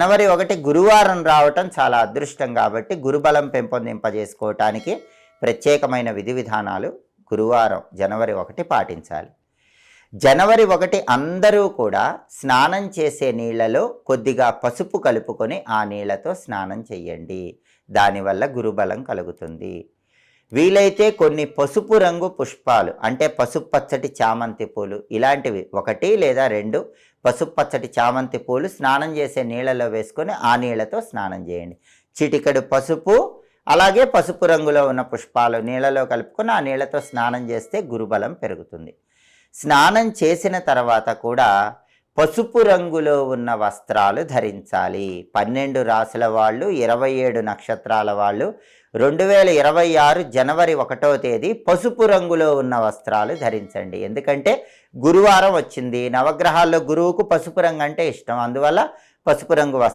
జనవరి 1 గురువారం రావటం చాలా అదృష్టం కాబట్టి గురుబలం పెంపొందింపజేసుకోవటానికి ప్రత్యేకమైన విధి విధానాలు గురువారం జనవరి 1 పాటించాలి. జనవరి 1 అందరూ కూడా స్నానం చేసే నీళ్లలో కొద్దిగా పసుపు కలుపుకొని ఆ నీళ్లతో స్నానం చేయండి. దానివల్ల గురుబలం కలుగుతుంది. వీలైతే కొన్ని పసుపు రంగు పుష్పాలు అంటే పసుపు పచ్చటి చామంతి పూలు ఇలాంటివి 1 లేదా 2 పసుపు పచ్చటి చామంతి పూలు స్నానం చేసే నీళ్ళలో వేసుకొని ఆ నీళ్ళతో స్నానం చేయండి. చిటికెడు పసుపు అలాగే పసుపు రంగులో ఉన్న పుష్పాలు నీళ్ళలో కలుపుకొని ఆ నీళ్ళతో స్నానం చేస్తే గురుబలం పెరుగుతుంది. స్నానం చేసిన తర్వాత కూడా పసుపు రంగులో ఉన్న వస్త్రాలు ధరించాలి. 12 రాసుల వాళ్ళు 27 నక్షత్రాల వాళ్ళు 2026 జనవరి 1వ తేదీ పసుపు రంగులో ఉన్న వస్త్రాలు ధరించండి. ఎందుకంటే గురువారం వచ్చింది. నవగ్రహాల్లో గురువుకు పసుపు రంగు అంటే ఇష్టం. అందువల్ల పసుపు రంగు